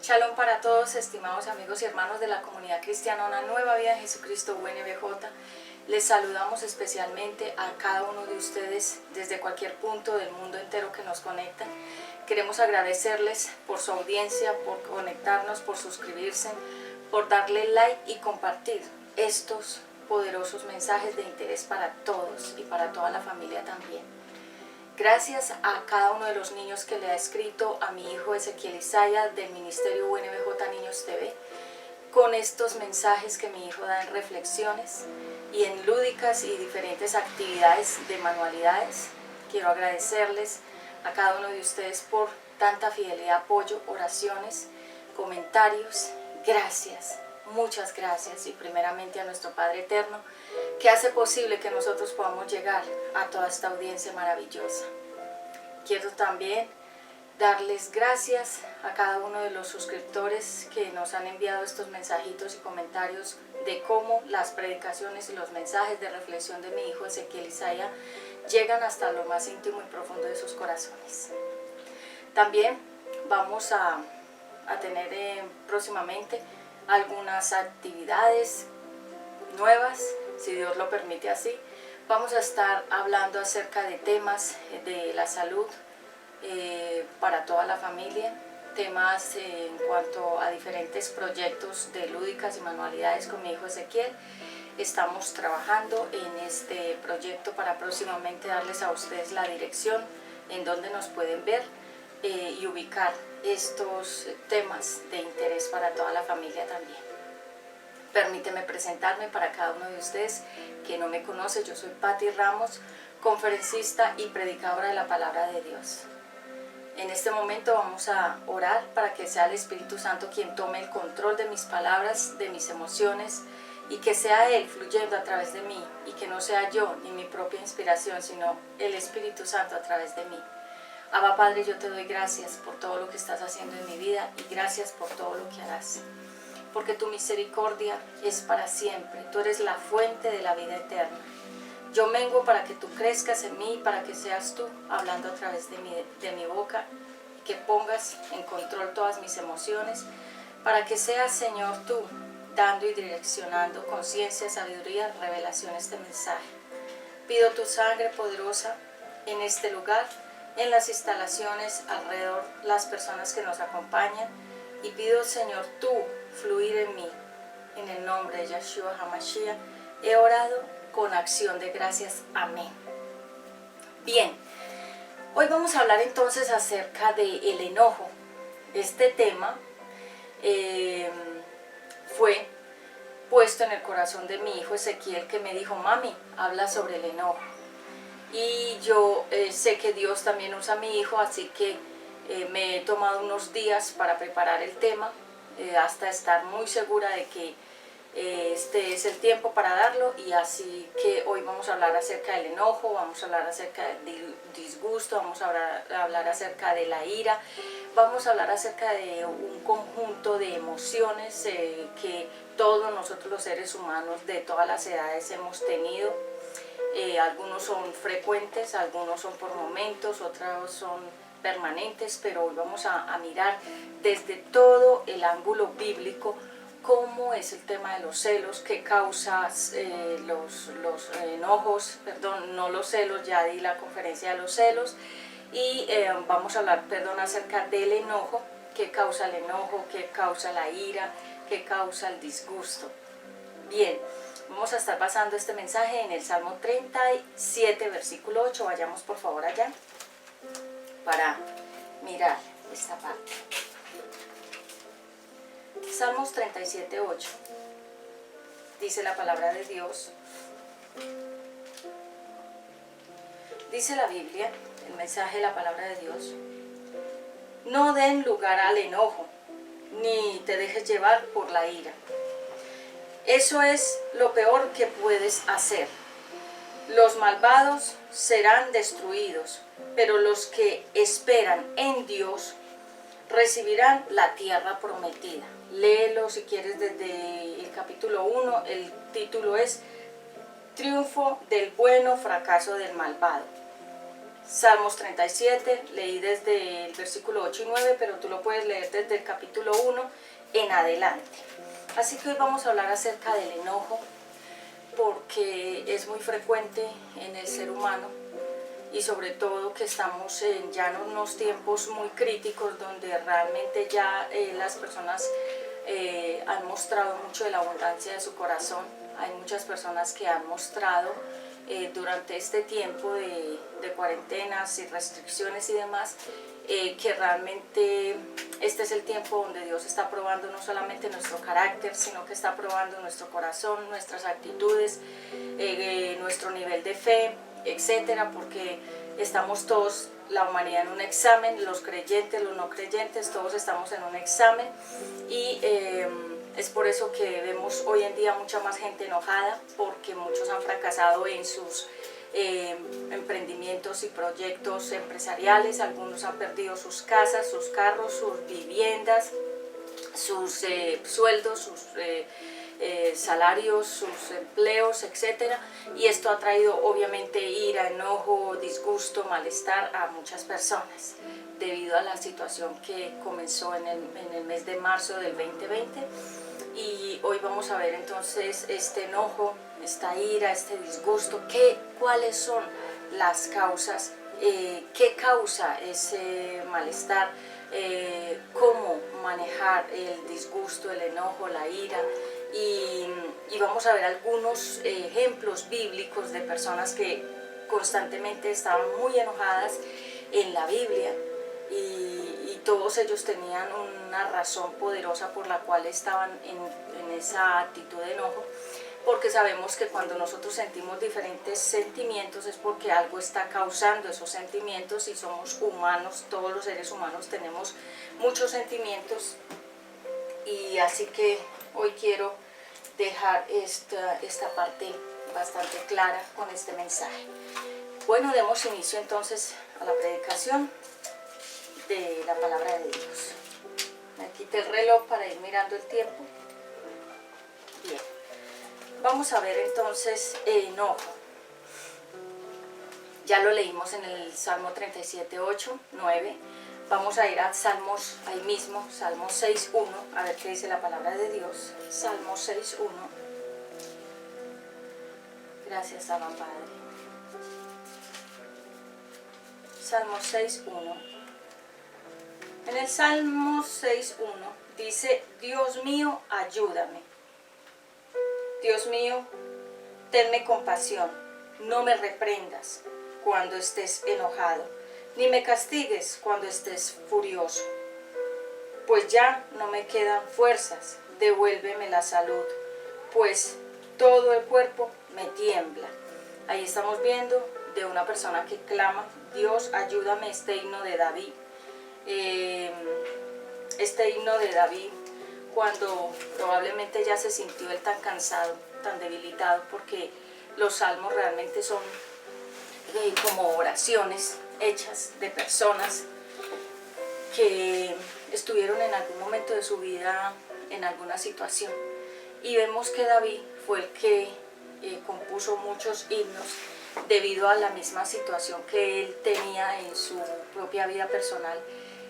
Shalom para todos, estimados amigos y hermanos de la comunidad cristiana Una Nueva Vida en Jesucristo UNBJ. Les saludamos especialmente a cada uno de ustedes desde cualquier punto del mundo entero que nos conectan. Queremos agradecerles por su audiencia, por conectarnos, por suscribirse, por darle like y compartir estos poderosos mensajes de interés para todos y para toda la familia también. Gracias a cada uno de los niños que le ha escrito a mi hijo Ezequiel Isaya del Ministerio UNBJ Niños TV, con estos mensajes que mi hijo da en reflexiones y en lúdicas y diferentes actividades de manualidades. Quiero agradecerles a cada uno de ustedes por tanta fidelidad, apoyo, oraciones, comentarios. Gracias, muchas gracias, y primeramente a nuestro Padre Eterno, que hace posible que nosotros podamos llegar a toda esta audiencia maravillosa. Quiero también darles gracias a cada uno de los suscriptores que nos han enviado estos mensajitos y comentarios de cómo las predicaciones y los mensajes de reflexión de mi hijo Ezequiel Isaya llegan hasta lo más íntimo y profundo de sus corazones. También vamos a tener próximamente algunas actividades nuevas, si Dios lo permite así. Vamos a estar hablando acerca de temas de la salud para toda la familia, temas en cuanto a diferentes proyectos de lúdicas y manualidades con mi hijo Ezequiel. Estamos trabajando en este proyecto para próximamente darles a ustedes la dirección en donde nos pueden ver y ubicar estos temas de interés para toda la familia también. Permíteme presentarme para cada uno de ustedes que no me conoce. Yo soy Patti Ramos, conferencista y predicadora de la palabra de Dios. En este momento vamos a orar para que sea el Espíritu Santo quien tome el control de mis palabras, de mis emociones, y que sea Él fluyendo a través de mí, y que no sea yo ni mi propia inspiración, sino el Espíritu Santo a través de mí. Abba Padre, yo te doy gracias por todo lo que estás haciendo en mi vida y gracias por todo lo que harás. Porque tu misericordia es para siempre. Tú eres la fuente de la vida eterna. Yo menguo para que tú crezcas en mí, para que seas tú hablando a través de mi boca, y que pongas en control todas mis emociones, para que seas, Señor, tú dando y direccionando con ciencia, sabiduría, revelación este mensaje. Pido tu sangre poderosa en este lugar, en las instalaciones, alrededor, las personas que nos acompañan, y pido, Señor, tú fluir en mí. En el nombre de Yeshua HaMashiach he orado con acción de gracias. Amén. Bien, hoy vamos a hablar entonces acerca del enojo. Este tema fue puesto en el corazón de mi hijo Ezequiel, que me dijo: mami, habla sobre el enojo. Y yo sé que Dios también usa a mi hijo, así que me he tomado unos días para preparar el tema, hasta estar muy segura de que este es el tiempo para darlo. Y así que hoy vamos a hablar acerca del enojo, vamos a hablar acerca del disgusto, vamos a hablar acerca de la ira, vamos a hablar acerca de un conjunto de emociones que todos nosotros los seres humanos de todas las edades hemos tenido. Algunos son frecuentes, algunos son por momentos, otros son permanentes, pero hoy vamos a mirar desde todo el ángulo bíblico cómo es el tema de los celos, qué causa los enojos, perdón, no los celos, ya di la conferencia de los celos, y vamos a hablar, acerca del enojo, qué causa el enojo, qué causa la ira, qué causa el disgusto. Bien, vamos a estar basando este mensaje en el Salmo 37, versículo 8. Vayamos por favor allá para mirar esta parte. Salmos 37, 8. Dice la palabra de Dios. Dice la Biblia, el mensaje de la palabra de Dios: no den lugar al enojo, ni te dejes llevar por la ira. Eso es lo peor que puedes hacer. Los malvados serán destruidos, pero los que esperan en Dios recibirán la tierra prometida. Léelo si quieres desde el capítulo 1, el título es Triunfo del bueno, fracaso del malvado. Salmos 37, leí desde el versículo 8 y 9, pero tú lo puedes leer desde el capítulo 1 en adelante. Así que hoy vamos a hablar acerca del enojo, porque es muy frecuente en el ser humano y sobre todo que estamos ya en unos tiempos muy críticos donde realmente ya las personas han mostrado mucho de la abundancia de su corazón. Hay muchas personas que han mostrado durante este tiempo de cuarentenas y restricciones y demás, que realmente este es el tiempo donde Dios está probando no solamente nuestro carácter, sino que está probando nuestro corazón, nuestras actitudes, nuestro nivel de fe, etcétera, porque estamos todos, la humanidad, en un examen, los creyentes, los no creyentes, todos estamos en un examen, y es por eso que vemos hoy en día mucha más gente enojada, porque muchos han fracasado en sus emprendimientos y proyectos empresariales. Algunos han perdido sus casas, sus carros, sus viviendas, sus sueldos, sus salarios, sus empleos, etcétera, y esto ha traído obviamente ira, enojo, disgusto, malestar a muchas personas debido a la situación que comenzó en el mes de marzo del 2020. Y hoy vamos a ver entonces este enojo, esta ira, este disgusto, cuáles son las causas, qué causa ese malestar, cómo manejar el disgusto, el enojo, la ira, y vamos a ver algunos ejemplos bíblicos de personas que constantemente estaban muy enojadas en la Biblia, y todos ellos tenían una razón poderosa por la cual estaban en esa actitud de enojo, porque sabemos que cuando nosotros sentimos diferentes sentimientos es porque algo está causando esos sentimientos, y somos humanos, todos los seres humanos tenemos muchos sentimientos, y así que hoy quiero dejar esta parte bastante clara con este mensaje. Bueno, demos inicio entonces a la predicación de la palabra de Dios. Me quité el reloj para ir mirando el tiempo. Bien, vamos a ver entonces enojo. Ya lo leímos en el Salmo 37, 8, 9. Vamos a ir a Salmos, ahí mismo, Salmo 6, 1, a ver qué dice la palabra de Dios. Salmo 6, 1. Gracias, Abba Padre. Salmo 6, 1. En el Salmo 6.1 dice: Dios mío, ayúdame. Dios mío, tenme compasión, no me reprendas cuando estés enojado, ni me castigues cuando estés furioso. Pues ya no me quedan fuerzas, devuélveme la salud, pues todo el cuerpo me tiembla. Ahí estamos viendo de una persona que clama: Dios, ayúdame, este himno de David. Este himno de David, cuando probablemente ya se sintió él tan cansado, tan debilitado, porque los salmos realmente son como oraciones hechas de personas que estuvieron en algún momento de su vida en alguna situación, y vemos que David fue el que compuso muchos himnos debido a la misma situación que él tenía en su propia vida personal.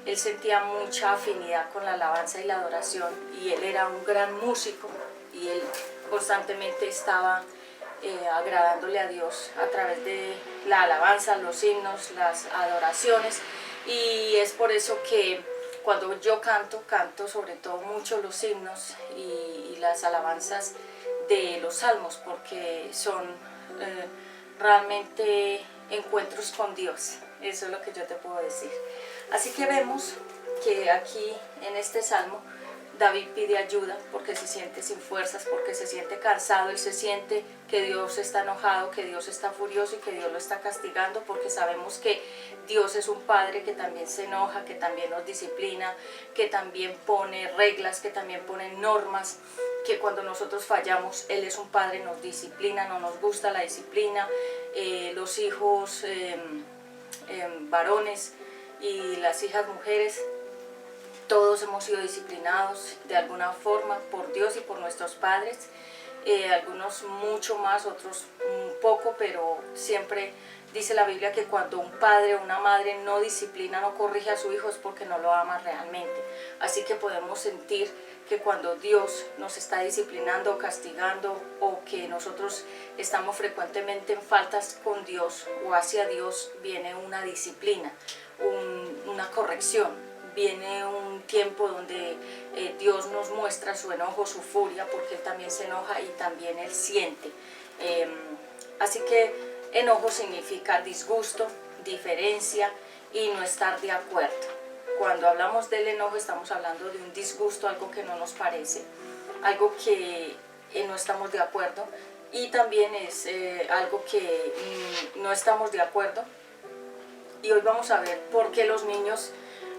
Él sentía mucha afinidad con la alabanza y la adoración, y él era un gran músico, y él constantemente estaba agradándole a Dios a través de la alabanza, los himnos, las adoraciones. Y es por eso que cuando yo canto sobre todo mucho los himnos y las alabanzas de los salmos, porque son realmente encuentros con Dios. Eso es lo que yo te puedo decir. Así que vemos que aquí en este salmo David pide ayuda porque se siente sin fuerzas, porque se siente cansado. Él se siente que Dios está enojado, que Dios está furioso y que Dios lo está castigando, porque sabemos que Dios es un padre que también se enoja, que también nos disciplina, que también pone reglas, que también pone normas, que cuando nosotros fallamos, Él es un padre, nos disciplina, no nos gusta la disciplina. Los hijos varones y las hijas mujeres, todos hemos sido disciplinados de alguna forma por Dios y por nuestros padres, algunos mucho más, otros un poco, pero siempre Dice la Biblia que cuando un padre o una madre no disciplina, no corrige a su hijo, es porque no lo ama realmente. Así que podemos sentir que cuando Dios nos está disciplinando o castigando, o que nosotros estamos frecuentemente en faltas con Dios o hacia Dios, viene una disciplina, una corrección, viene un tiempo donde Dios nos muestra su enojo, su furia, porque Él también se enoja y también Él siente. Así que enojo significa disgusto, diferencia y no estar de acuerdo. Cuando hablamos del enojo estamos hablando de un disgusto, algo que no nos parece, algo que no estamos de acuerdo, y también es algo que no estamos de acuerdo. Y hoy vamos a ver por qué los niños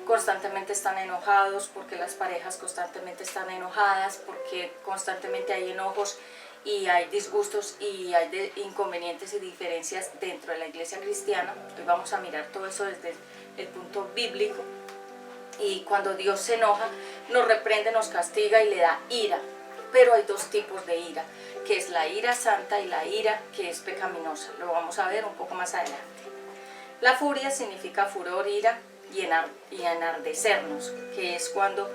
constantemente están enojados, por qué las parejas constantemente están enojadas, por qué constantemente hay enojos y hay disgustos y hay inconvenientes y diferencias dentro de la iglesia cristiana. Hoy vamos a mirar todo eso desde el punto bíblico. Y cuando Dios se enoja, nos reprende, nos castiga y le da ira. Pero hay dos tipos de ira, que es la ira santa y la ira que es pecaminosa. Lo vamos a ver un poco más adelante. La furia significa furor, ira y enardecernos, que es cuando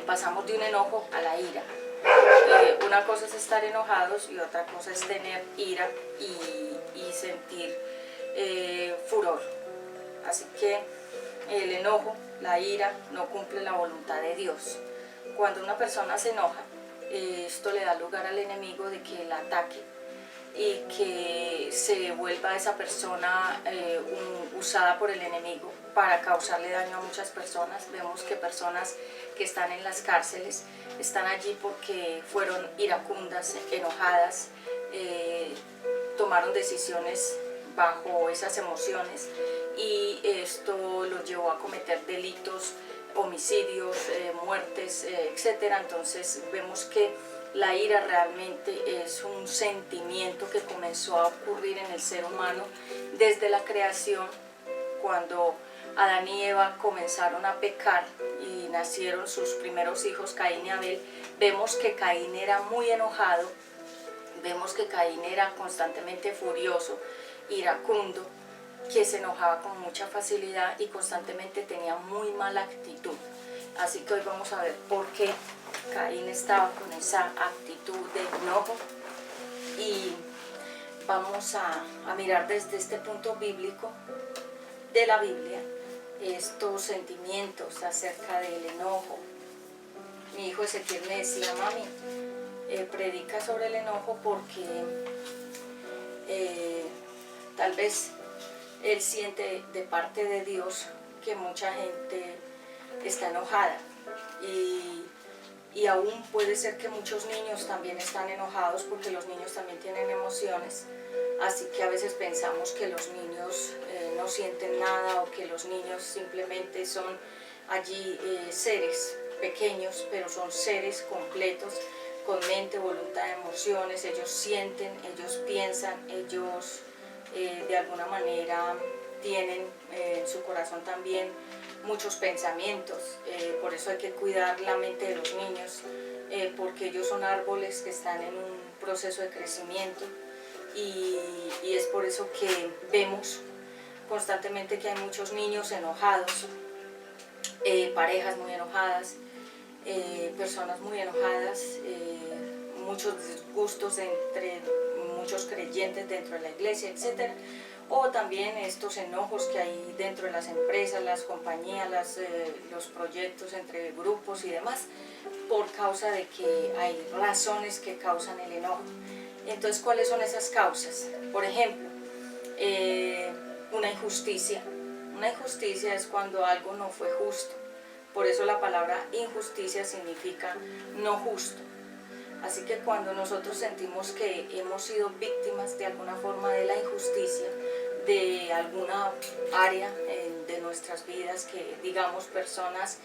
pasamos de un enojo a la ira. Una cosa es estar enojados y otra cosa es tener ira y sentir furor. Así que el enojo, la ira, no cumple la voluntad de Dios. Cuando una persona se enoja, esto le da lugar al enemigo de que la ataque y que se vuelva esa persona usada por el enemigo para causarle daño a muchas personas. Vemos que personas que están en las cárceles están allí porque fueron iracundas, enojadas, tomaron decisiones bajo esas emociones y esto los llevó a cometer delitos, homicidios, muertes, etc. Entonces vemos que la ira realmente es un sentimiento que comenzó a ocurrir en el ser humano desde la creación, cuando Adán y Eva comenzaron a pecar y nacieron sus primeros hijos, Caín y Abel. Vemos que Caín era muy enojado, vemos que Caín era constantemente furioso, iracundo, que se enojaba con mucha facilidad y constantemente tenía muy mala actitud. Así que hoy vamos a ver por qué Caín estaba con esa actitud de enojo y vamos a mirar desde este punto bíblico de la Biblia estos sentimientos acerca del enojo. Mi hijo Ezequiel me decía: mami, predica sobre el enojo porque tal vez él siente de parte de Dios que mucha gente está enojada y aún puede ser que muchos niños también están enojados, porque los niños también tienen emociones. Así que a veces pensamos que los niños no sienten nada, o que los niños simplemente son allí seres pequeños, pero son seres completos con mente, voluntad, emociones. Ellos sienten, ellos piensan, ellos de alguna manera tienen en su corazón también muchos pensamientos. Por eso hay que cuidar la mente de los niños, porque ellos son árboles que están en un proceso de crecimiento, y es por eso que vemos constantemente que hay muchos niños enojados, parejas muy enojadas, personas muy enojadas, muchos disgustos entre muchos creyentes dentro de la iglesia, etc. O también estos enojos que hay dentro de las empresas, las compañías, los proyectos entre grupos y demás, por causa de que hay razones que causan el enojo. Entonces, ¿cuáles son esas causas? Por ejemplo, una injusticia. Una injusticia es cuando algo no fue justo. Por eso la palabra injusticia significa no justo. Así que cuando nosotros sentimos que hemos sido víctimas de alguna forma de la injusticia, de alguna área de nuestras vidas, que digamos personas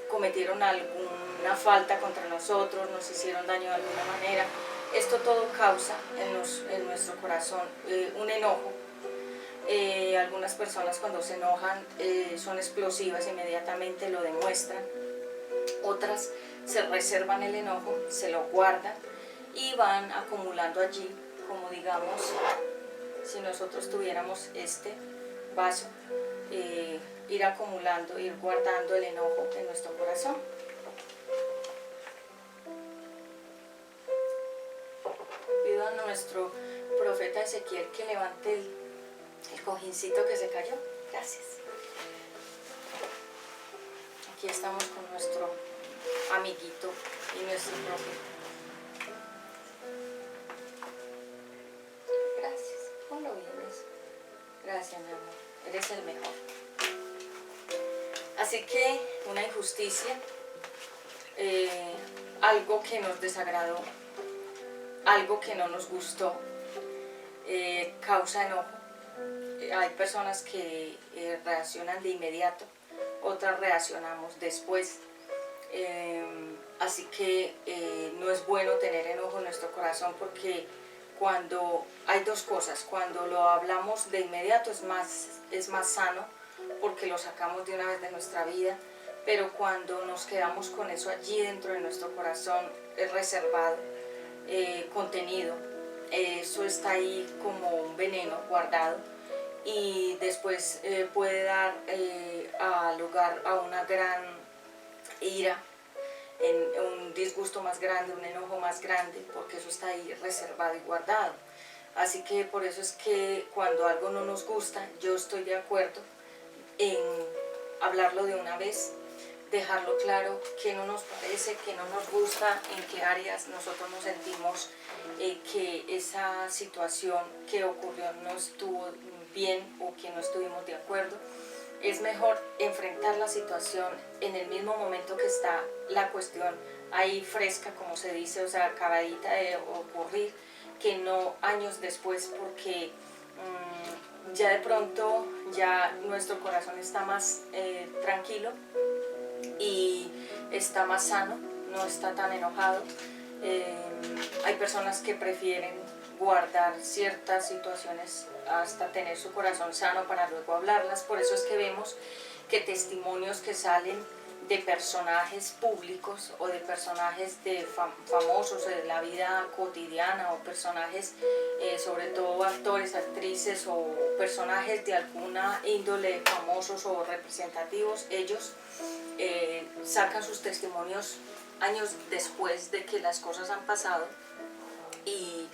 cometieron alguna falta contra nosotros, nos hicieron daño de alguna manera, esto todo causa en nuestro corazón un enojo. Algunas personas cuando se enojan son explosivas, inmediatamente lo demuestran. Otras se reservan el enojo, se lo guardan y van acumulando allí, como digamos, si nosotros tuviéramos este vaso, ir acumulando, ir guardando el enojo en nuestro corazón. Pido a nuestro profeta Ezequiel que levante el cojincito que se cayó. Gracias. Aquí estamos con nuestro amiguito y nuestro profeta. Gracias. Ponlo bien eso. Gracias, mi amor. Eres el mejor. Así que una injusticia, algo que nos desagradó, algo que no nos gustó, causa enojo. Hay personas que reaccionan de inmediato, otras reaccionamos después. Así que no es bueno tener enojo en nuestro corazón, porque cuando hay dos cosas: cuando lo hablamos de inmediato es más sano, porque lo sacamos de una vez de nuestra vida, pero cuando nos quedamos con eso allí dentro de nuestro corazón, es reservado, contenido, eso está ahí como un veneno guardado, y después puede dar lugar a una gran ira, un disgusto más grande, un enojo más grande, porque eso está ahí reservado y guardado. Así que por eso es que cuando algo no nos gusta, yo estoy de acuerdo en hablarlo de una vez, dejarlo claro, qué no nos parece, qué no nos gusta, en qué áreas nosotros nos sentimos que esa situación que ocurrió no estuvo bien o que no estuvimos de acuerdo. Es mejor enfrentar la situación en el mismo momento que está la cuestión ahí fresca, como se dice, o sea, acabadita de ocurrir, que no años después, porque ya de pronto ya nuestro corazón está más tranquilo y está más sano, no está tan enojado. Hay personas que prefieren guardar ciertas situaciones hasta tener su corazón sano para luego hablarlas. Por eso es que vemos que testimonios que salen de personajes públicos o de personajes de famosos de la vida cotidiana, o personajes, sobre todo actores, actrices o personajes de alguna índole famosos o representativos, ellos sacan sus testimonios años después de que las cosas han pasado, y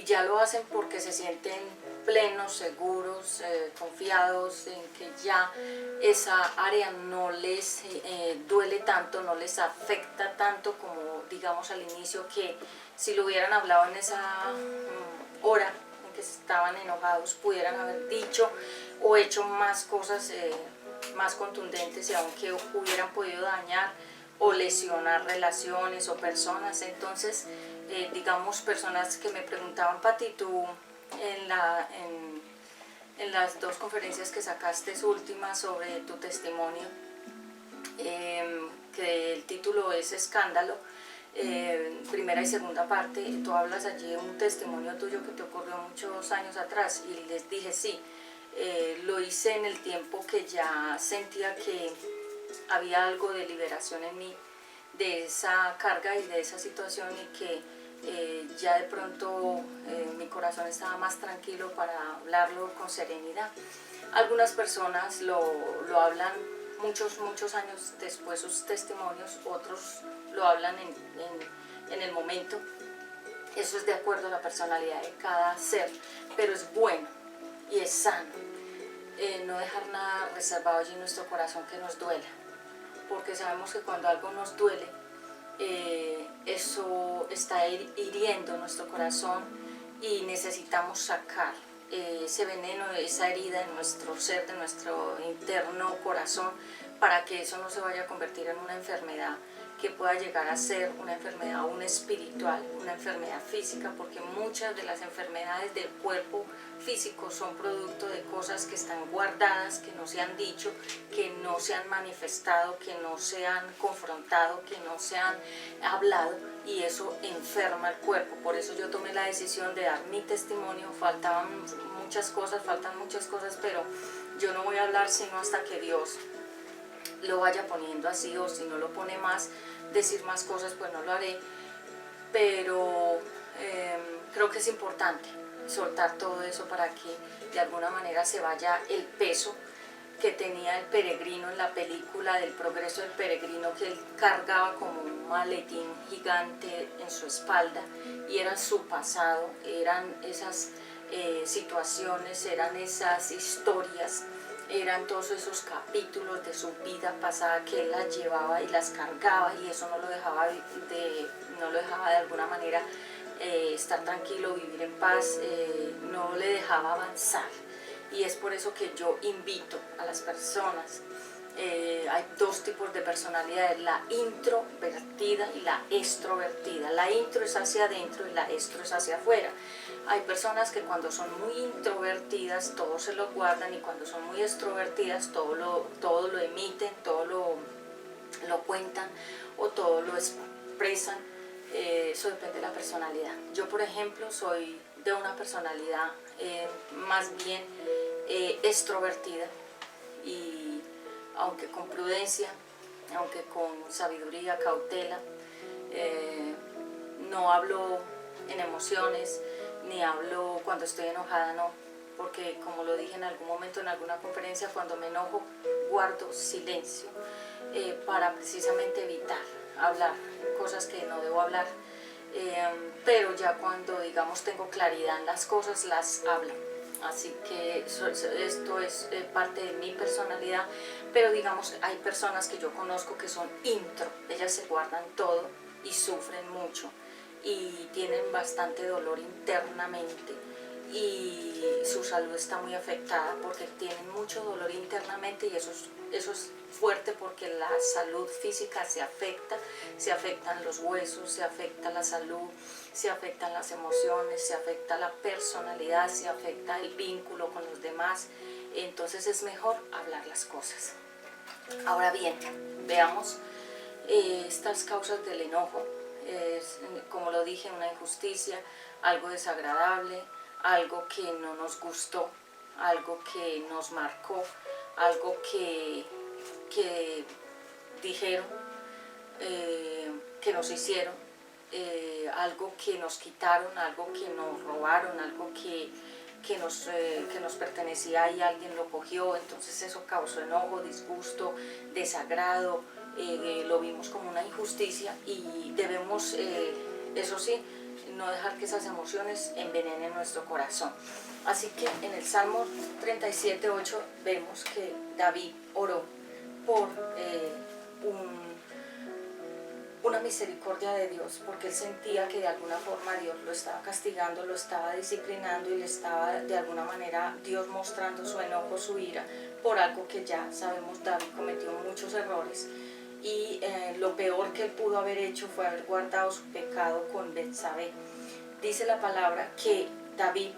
ya lo hacen porque se sienten plenos, seguros, confiados en que ya esa área no les duele tanto, no les afecta tanto como, digamos, al inicio, que si lo hubieran hablado en esa hora en que estaban enojados, pudieran haber dicho o hecho más cosas más contundentes, y aunque hubieran podido dañar o lesionar relaciones o personas. Entonces, digamos, personas que me preguntaban: Pati, tú en las dos conferencias que sacaste últimas sobre tu testimonio, que el título es Escándalo, primera y segunda parte, tú hablas allí de un testimonio tuyo que te ocurrió muchos años atrás, y les dije sí, lo hice en el tiempo que ya sentía que había algo de liberación en mí de esa carga y de esa situación, y que ya de pronto mi corazón estaba más tranquilo para hablarlo con serenidad. Algunas personas lo hablan muchos años después, sus testimonios, otros lo hablan en el momento. Eso es de acuerdo a la personalidad de cada ser, pero es bueno y es sano no dejar nada reservado allí en nuestro corazón que nos duela, porque sabemos que cuando algo nos duele, eso está hiriendo nuestro corazón, y necesitamos sacar ese veneno, esa herida en nuestro ser, de nuestro interno corazón, para que eso no se vaya a convertir en una enfermedad que pueda llegar a ser una enfermedad aún espiritual, una enfermedad física, porque muchas de las enfermedades del cuerpo físico son producto de cosas que están guardadas, que no se han dicho, que no se han manifestado, que no se han confrontado, que no se han hablado, y eso enferma el cuerpo. Por eso yo tomé la decisión de dar mi testimonio. Faltan muchas cosas, pero yo no voy a hablar sino hasta que Dios lo vaya poniendo así, o si no lo pone más, decir más cosas, pues no lo haré. Pero creo que es importante soltar todo eso para que de alguna manera se vaya el peso que tenía el peregrino en la película del progreso del peregrino, que él cargaba como un maletín gigante en su espalda, y era su pasado, eran esas situaciones, eran esas historias, eran todos esos capítulos de su vida pasada que él las llevaba y las cargaba, y eso no lo dejaba de alguna manera estar tranquilo, vivir en paz, no le dejaba avanzar. Y es por eso que yo invito a las personas, hay dos tipos de personalidades, la introvertida y la extrovertida. La intro es hacia adentro y la extro es hacia afuera. Hay personas que cuando son muy introvertidas todo se lo guardan, y cuando son muy extrovertidas todo lo emiten, todo lo cuentan o todo lo expresan. Eso depende de la personalidad. Yo, por ejemplo, soy de una personalidad más bien extrovertida, y aunque con prudencia, aunque con sabiduría, cautela, no hablo en emociones, ni hablo cuando estoy enojada, no, porque como lo dije en algún momento en alguna conferencia, cuando me enojo guardo silencio, para precisamente evitar hablar cosas que no debo hablar, pero ya cuando, digamos, tengo claridad en las cosas, las hablo. Así que esto es parte de mi personalidad, pero digamos, hay personas que yo conozco que son intro, ellas se guardan todo y sufren mucho y tienen bastante dolor internamente, y su salud está muy afectada porque tienen mucho dolor internamente, y eso es fuerte porque la salud física se afectan los huesos, se afecta la salud, se afectan las emociones, se afecta la personalidad, se afecta el vínculo con los demás. Entonces es mejor hablar las cosas. Ahora bien, veamos estas causas del enojo. Como lo dije, una injusticia, algo desagradable, algo que no nos gustó, algo que nos marcó, algo que dijeron, que nos hicieron, algo que nos quitaron, algo que nos robaron, algo que nos pertenecía y alguien lo cogió. Entonces eso causó enojo, disgusto, desagrado, lo vimos como una injusticia, y debemos, eso sí, no dejar que esas emociones envenenen nuestro corazón. Así que en el Salmo 37:8 vemos que David oró por una misericordia de Dios, porque él sentía que de alguna forma Dios lo estaba castigando, lo estaba disciplinando, y le estaba de alguna manera Dios mostrando su enojo, su ira, por algo que ya sabemos. David cometió muchos errores, y lo peor que él pudo haber hecho fue haber guardado su pecado con Betsabé. Dice la palabra que David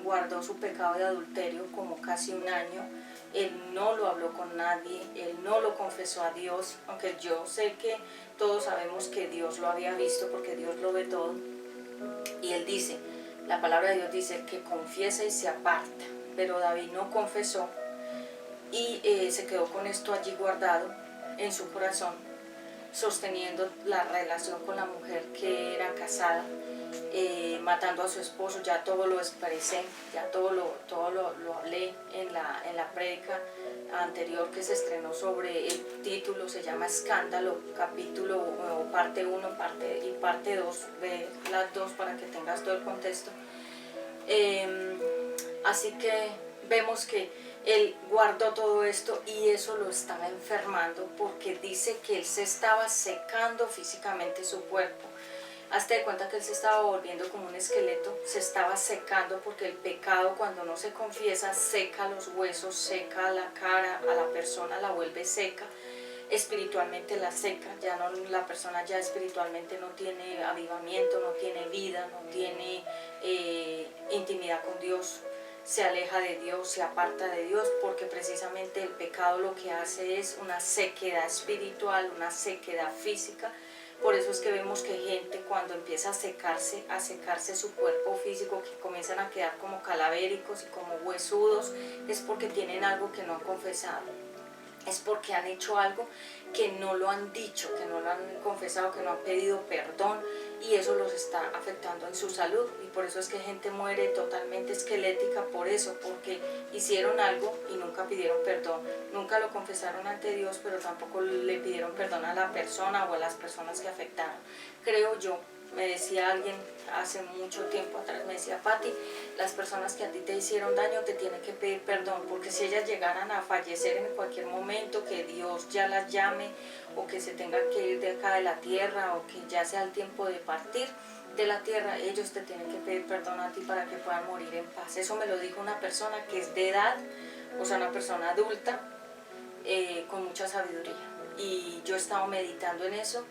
guardó su pecado de adulterio como casi un año. Él no lo habló con nadie, él no lo confesó a Dios, aunque yo sé que todos sabemos que Dios lo había visto, porque Dios lo ve todo. Y él dice, la palabra de Dios dice que confiesa y se aparta, pero David no confesó, y se quedó con esto allí guardado en su corazón, sosteniendo la relación con la mujer que era casada, matando a su esposo. Ya todo lo expresé, ya todo lo hablé en la prédica anterior que se estrenó sobre el título, se llama Escándalo, capítulo o parte 1 y parte 2, ve las dos para que tengas todo el contexto. Así que vemos que él guardó todo esto, y eso lo estaba enfermando, porque dice que él se estaba secando físicamente su cuerpo. Hazte de cuenta que él se estaba volviendo como un esqueleto, se estaba secando, porque el pecado, cuando no se confiesa, seca los huesos, seca la cara, a la persona la vuelve seca, espiritualmente la seca. Ya no, la persona ya espiritualmente no tiene avivamiento, no tiene vida, no tiene intimidad con Dios, se aleja de Dios, se aparta de Dios, porque precisamente el pecado lo que hace es una sequedad espiritual, una sequedad física. Por eso es que vemos que gente, cuando empieza a secarse su cuerpo físico, que comienzan a quedar como calavéricos y como huesudos, es porque tienen algo que no han confesado. Es porque han hecho algo que no lo han dicho, que no lo han confesado, que no han pedido perdón, y eso los está afectando en su salud, y por eso es que gente muere totalmente esquelética por eso, porque hicieron algo y nunca pidieron perdón, nunca lo confesaron ante Dios, pero tampoco le pidieron perdón a la persona o a las personas que afectaron. Creo yo, me decía alguien hace mucho tiempo atrás, me decía: Pati, las personas que a ti te hicieron daño te tienen que pedir perdón, porque si ellas llegaran a fallecer en cualquier momento, que Dios ya las llame, o que se tengan que ir de acá de la tierra, o que ya sea el tiempo de partir de la tierra, ellos te tienen que pedir perdón a ti para que puedan morir en paz. Eso me lo dijo una persona que es de edad, o sea, una persona adulta, con mucha sabiduría. Y yo he estado meditando en eso,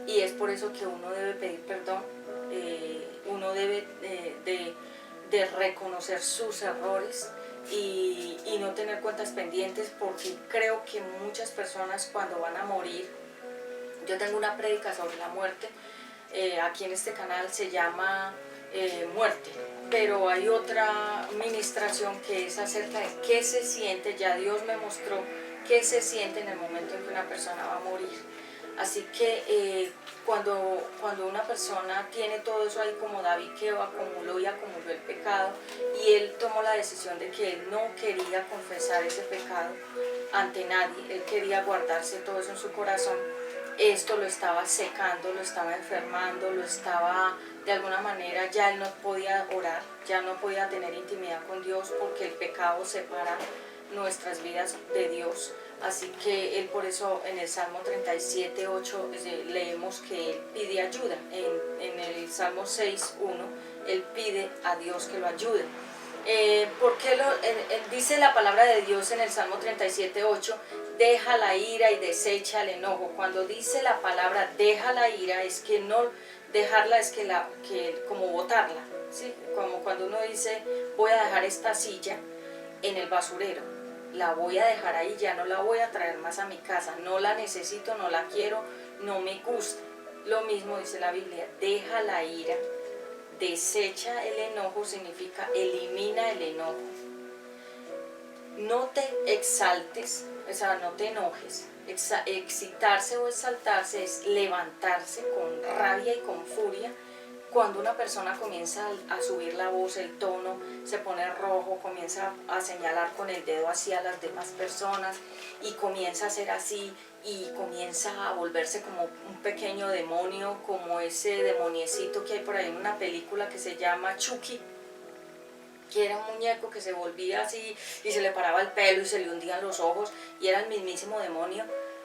y es por eso que uno debe pedir perdón, uno debe de reconocer sus errores y no tener cuentas pendientes, porque creo que muchas personas cuando van a morir, yo tengo una prédica sobre la muerte, aquí en este canal se llama Muerte, pero hay otra ministración que es acerca de qué se siente. Ya Dios me mostró qué se siente en el momento en que una persona va a morir. Así que cuando una persona tiene todo eso ahí, como David, que acumuló y acumuló el pecado, y él tomó la decisión de que él no quería confesar ese pecado ante nadie, él quería guardarse todo eso en su corazón, esto lo estaba secando, lo estaba enfermando, lo estaba, de alguna manera ya él no podía orar, ya no podía tener intimidad con Dios, porque el pecado separa nuestras vidas de Dios. Así que él, por eso en el Salmo 37:8 leemos que él pide ayuda. En el Salmo 6:1 él pide a Dios que lo ayude. Porque dice la palabra de Dios en el Salmo 37:8, deja la ira y desecha el enojo. Cuando dice la palabra deja la ira, es que no dejarla, es que como botarla, ¿sí? Como cuando uno dice voy a dejar esta silla en el basurero, la voy a dejar ahí, ya no la voy a traer más a mi casa, no la necesito, no la quiero, no me gusta. Lo mismo dice la Biblia, deja la ira, desecha el enojo, significa elimina el enojo. No te exaltes, o sea, no te enojes. Excitarse o exaltarse es levantarse con rabia y con furia. Cuando una persona comienza a subir la voz, el tono, se pone rojo, comienza a señalar con el dedo hacia las demás personas y comienza a hacer así y comienza a volverse como un pequeño demonio, como ese demoniecito que hay por ahí en una película que se llama Chucky, que era un muñeco que se volvía así y se le paraba el pelo y se le hundían los ojos y era el mismísimo demonio,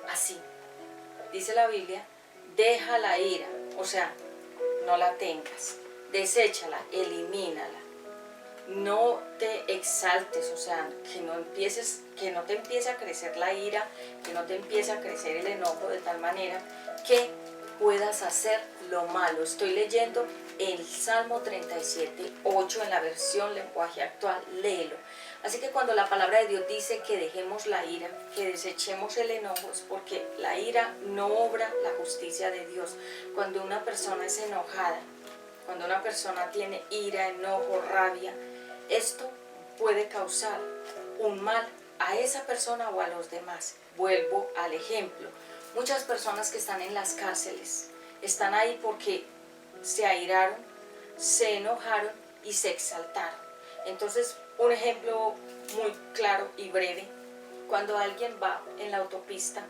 así. Dice la Biblia, deja la ira, o sea, no la tengas, deséchala, elimínala, no te exaltes, o sea, que no te empiece a crecer la ira, que no te empiece a crecer el enojo de tal manera que puedas hacer lo malo. Estoy leyendo el Salmo 37:8 en la versión lenguaje actual, léelo. Así que cuando la palabra de Dios dice que dejemos la ira, que desechemos el enojo, es porque la ira no obra la justicia de Dios. Cuando una persona es enojada, cuando una persona tiene ira, enojo, rabia, esto puede causar un mal a esa persona o a los demás. Vuelvo al ejemplo. Muchas personas que están en las cárceles están ahí porque se airaron, se enojaron y se exaltaron. Entonces, un ejemplo muy claro y breve, cuando alguien va en la autopista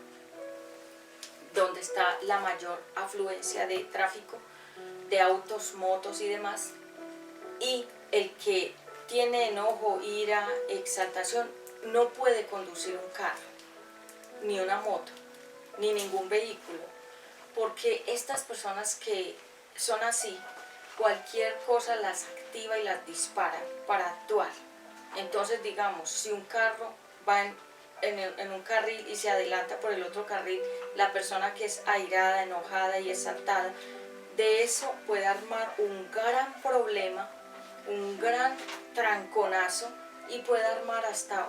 donde está la mayor afluencia de tráfico, de autos, motos y demás, y el que tiene enojo, ira, exaltación, no puede conducir un carro, ni una moto, ni ningún vehículo, porque estas personas que son así, cualquier cosa las activa y las dispara para actuar. Entonces, digamos, si un carro va en un carril y se adelanta por el otro carril, la persona que es airada, enojada y exaltada, de eso puede armar un gran problema, un gran tranconazo, y puede armar hasta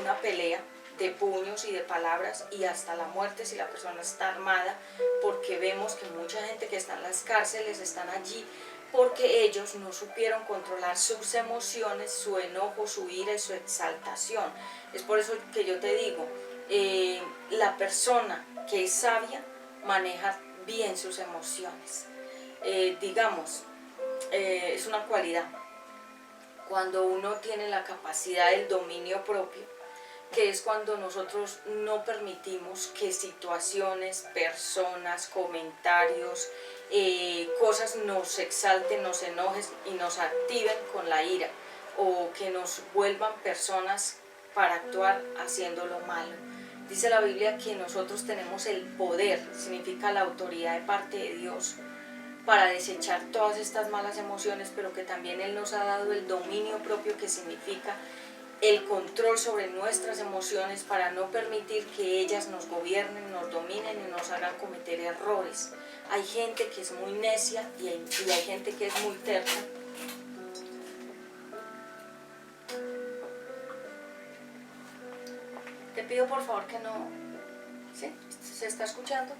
una pelea de puños y de palabras y hasta la muerte si la persona está armada, porque vemos que mucha gente que está en las cárceles están allí porque ellos no supieron controlar sus emociones, su enojo, su ira y su exaltación. Es por eso que yo te digo, la persona que es sabia maneja bien sus emociones. digamos, es una cualidad. Cuando uno tiene la capacidad del dominio propio, que es cuando nosotros no permitimos que situaciones, personas, comentarios, cosas nos exalten, nos enojen y nos activen con la ira, o que nos vuelvan personas para actuar haciendo lo malo. Dice la Biblia que nosotros tenemos el poder, significa la autoridad de parte de Dios, para desechar todas estas malas emociones, pero que también Él nos ha dado el dominio propio, que significa el control sobre nuestras emociones, para no permitir que ellas nos gobiernen, nos dominen y nos hagan cometer errores. Hay gente que es muy necia y hay gente que es muy terca. Te pido por favor que no... ¿Sí? ¿Se está escuchando?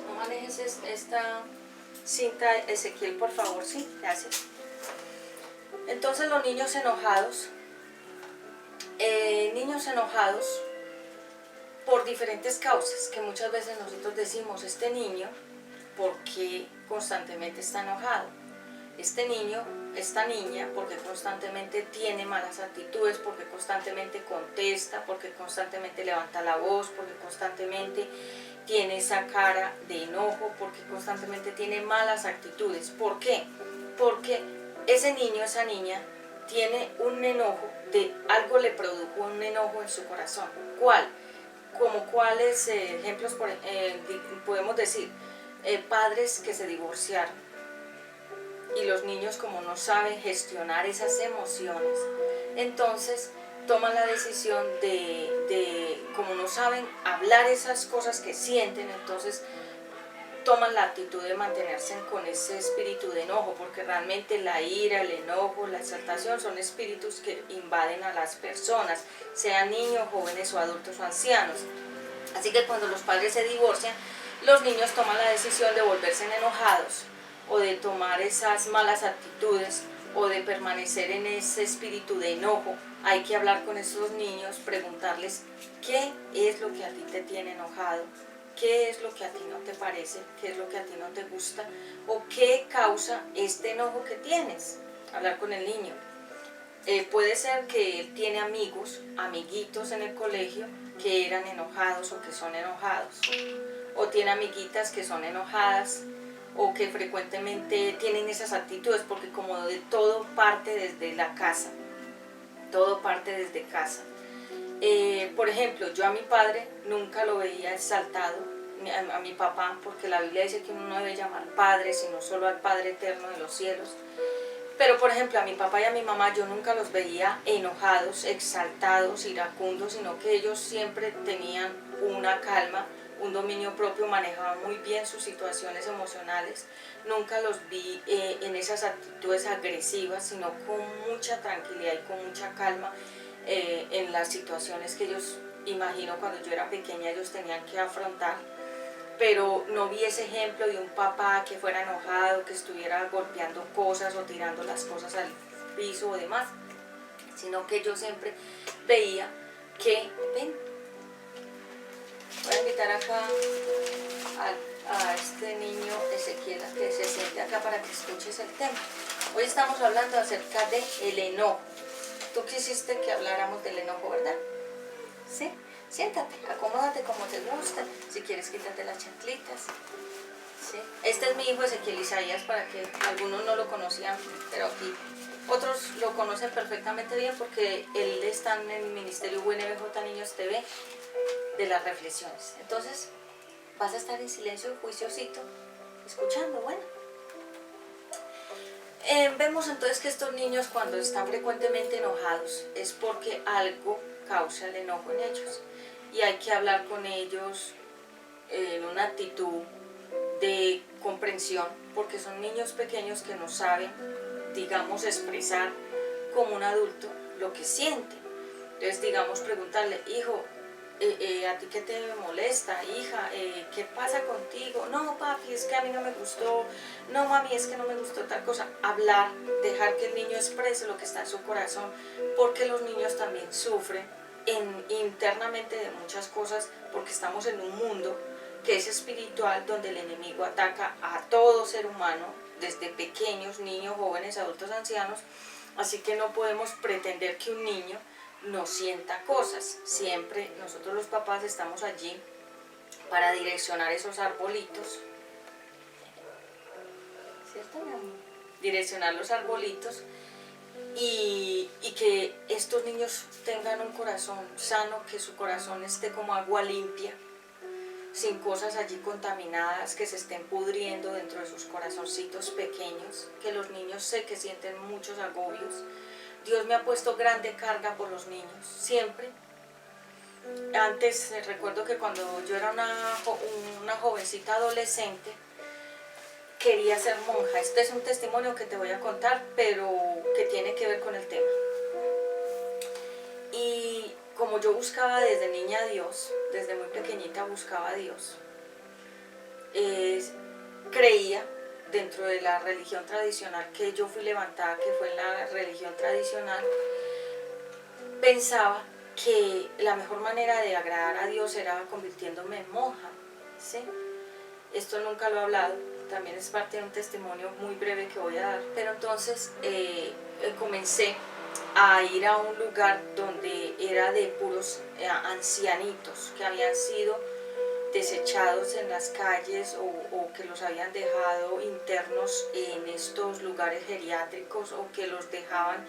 No manejes esta cinta, Ezequiel, por favor. Sí, gracias. Entonces los niños enojados por diferentes causas, que muchas veces nosotros decimos, este niño, ¿por qué constantemente está enojado? Este niño, esta niña, porque constantemente tiene malas actitudes, porque constantemente contesta, porque constantemente levanta la voz, porque constantemente tiene esa cara de enojo, porque constantemente tiene malas actitudes. ¿Por qué? Porque ese niño, esa niña, tiene un enojo, de algo le produjo un enojo en su corazón. ¿Cuál? Como cuáles ejemplos podemos decir, padres que se divorciaron, y los niños, como no saben gestionar esas emociones, entonces toman la decisión como no saben hablar esas cosas que sienten, entonces toman la actitud de mantenerse con ese espíritu de enojo, porque realmente la ira, el enojo, la exaltación son espíritus que invaden a las personas, sean niños, jóvenes o adultos o ancianos. Así que cuando los padres se divorcian, los niños toman la decisión de volverse enojados, o de tomar esas malas actitudes, o de permanecer en ese espíritu de enojo. Hay que hablar con esos niños, preguntarles qué es lo que a ti te tiene enojado, qué es lo que a ti no te parece, qué es lo que a ti no te gusta, o qué causa este enojo que tienes. Hablar con el niño. Puede ser que él tiene amiguitos en el colegio que eran enojados o que son enojados, o tiene amiguitas que son enojadas, o que frecuentemente tienen esas actitudes, porque como de todo parte desde la casa, todo parte desde casa. Por ejemplo, yo a mi padre nunca lo veía exaltado, a mi papá, porque la Biblia dice que uno no debe llamar padre, sino solo al Padre eterno de los cielos. Pero por ejemplo, a mi papá y a mi mamá yo nunca los veía enojados, exaltados, iracundos, sino que ellos siempre tenían una calma, un dominio propio, manejaban muy bien sus situaciones emocionales. Nunca los vi en esas actitudes agresivas, sino con mucha tranquilidad y con mucha calma en las situaciones que ellos, imagino, cuando yo era pequeña ellos tenían que afrontar. Pero no vi ese ejemplo de un papá que fuera enojado, que estuviera golpeando cosas o tirando las cosas al piso o demás, sino que yo siempre veía que, ven, voy a invitar acá a este niño Ezequiel a que se siente acá para que escuches el tema. Hoy estamos hablando acerca del enojo. Tú quisiste que habláramos del enojo, ¿verdad? ¿Sí? Siéntate, acomódate como te gusta, si quieres quítate las chanclitas. ¿Sí? Este es mi hijo Ezequiel Isaías, para que algunos no lo conocían, pero aquí otros lo conocen perfectamente bien porque él está en el ministerio UNBJ Niños TV de las reflexiones. Entonces vas a estar en silencio, juiciosito, escuchando, bueno. Vemos entonces que estos niños, cuando están frecuentemente enojados, es porque algo causa el enojo en ellos. Y hay que hablar con ellos en una actitud de comprensión, porque son niños pequeños que no saben, digamos, expresar como un adulto lo que sienten. Entonces, digamos, preguntarle, hijo, ¿a ti qué te molesta? Hija, ¿qué pasa contigo? No, papi, es que a mí no me gustó. No, mami, es que no me gustó tal cosa. Hablar, dejar que el niño exprese lo que está en su corazón, porque los niños también sufren internamente de muchas cosas, porque estamos en un mundo que es espiritual, donde el enemigo ataca a todo ser humano, desde pequeños, niños, jóvenes, adultos, ancianos. Así que no podemos pretender que un niño no sienta cosas. Siempre nosotros los papás estamos allí para direccionar esos arbolitos, ¿cierto, mi amor? Direccionar los arbolitos y que estos niños tengan un corazón sano, que su corazón esté como agua limpia, sin cosas allí contaminadas que se estén pudriendo dentro de sus corazoncitos pequeños, que los niños sé que sienten muchos agobios. Dios me ha puesto grande carga por los niños, siempre. Antes recuerdo que cuando yo era una jovencita adolescente, quería ser monja. Este es un testimonio que te voy a contar, pero que tiene que ver con el tema. Y como yo buscaba desde niña a Dios, desde muy pequeñita buscaba a Dios, creía dentro de la religión tradicional que yo fui levantada, que fue en la religión tradicional, pensaba que la mejor manera de agradar a Dios era convirtiéndome en monja, ¿sí? Esto nunca lo he hablado, también es parte de un testimonio muy breve que voy a dar, pero entonces comencé a ir a un lugar donde era de puros ancianitos que habían sido desechados en las calles o que los habían dejado internos en estos lugares geriátricos, o que los dejaban,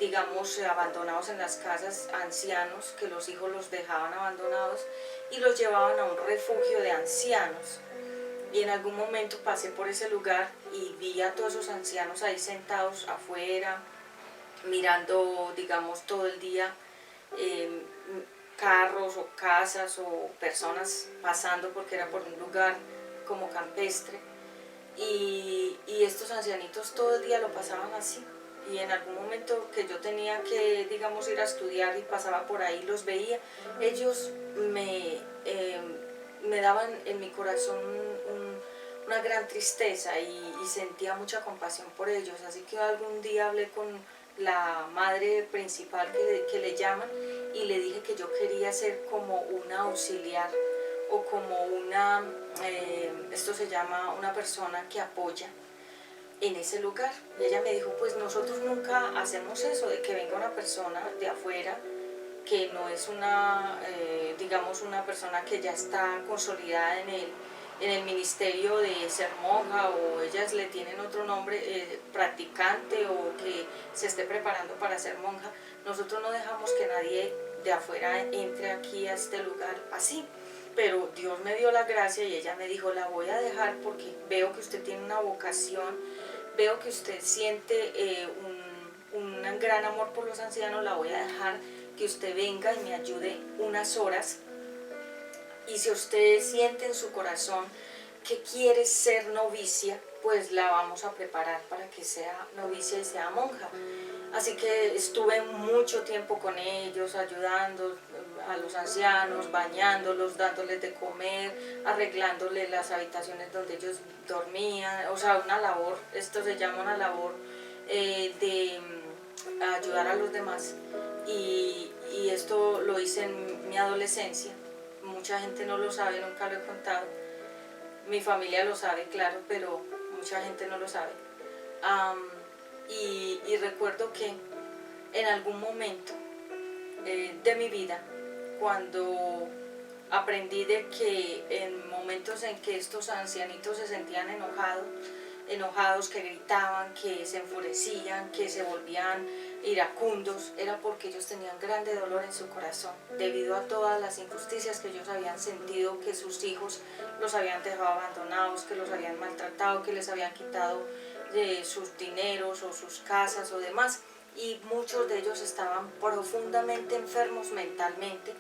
digamos, abandonados en las casas, ancianos, que los hijos los dejaban abandonados y los llevaban a un refugio de ancianos. Y en algún momento pasé por ese lugar y vi a todos esos ancianos ahí sentados afuera, mirando, digamos, todo el día carros o casas o personas pasando, porque era por un lugar como campestre. Y estos ancianitos todo el día lo pasaban así. Y en algún momento que yo tenía que, digamos, ir a estudiar y pasaba por ahí, los veía. Ellos me daban en mi corazón una gran tristeza y sentía mucha compasión por ellos. Así que algún día hablé con la madre principal que le llaman y le dije que yo quería ser como una auxiliar o como una, esto se llama una persona que apoya en ese lugar. Y ella me dijo, pues nosotros nunca hacemos eso de que venga una persona de afuera que no es una, digamos, una persona que ya está consolidada en el ministerio de ser monja, o ellas le tienen otro nombre, practicante, o que se esté preparando para ser monja. Nosotros no dejamos que nadie de afuera entre aquí a este lugar así. Pero Dios me dio la gracia y ella me dijo, la voy a dejar porque veo que usted tiene una vocación, veo que usted siente un gran amor por los ancianos, la voy a dejar que usted venga y me ayude unas horas. Y si usted siente en su corazón que quiere ser novicia, pues la vamos a preparar para que sea novicia y sea monja. Así que estuve mucho tiempo con ellos, ayudando a los ancianos, bañándolos, dándoles de comer, arreglándoles las habitaciones donde ellos dormían. O sea, una labor, esto se llama una labor de ayudar a los demás. Y esto lo hice en mi adolescencia. Mucha gente no lo sabe, nunca lo he contado. Mi familia lo sabe, claro, pero mucha gente no lo sabe. Y recuerdo que en algún momento de mi vida, cuando aprendí de que en momentos en que estos ancianitos se sentían enojados, que gritaban, que se enfurecían, que se volvían iracundos, era porque ellos tenían grande dolor en su corazón, debido a todas las injusticias que ellos habían sentido, que sus hijos los habían dejado abandonados, que los habían maltratado, que les habían quitado sus dineros o sus casas o demás. Y muchos de ellos estaban profundamente enfermos mentalmente,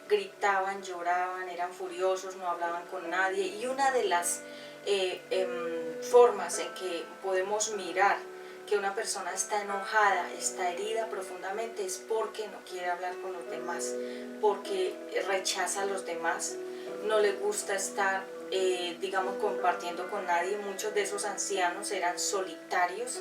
gritaban, lloraban, eran furiosos, no hablaban con nadie. Y una de las formas en que podemos mirar que una persona está enojada, está herida profundamente, es porque no quiere hablar con los demás, porque rechaza a los demás, no le gusta estar, digamos, compartiendo con nadie. Muchos de esos ancianos eran solitarios,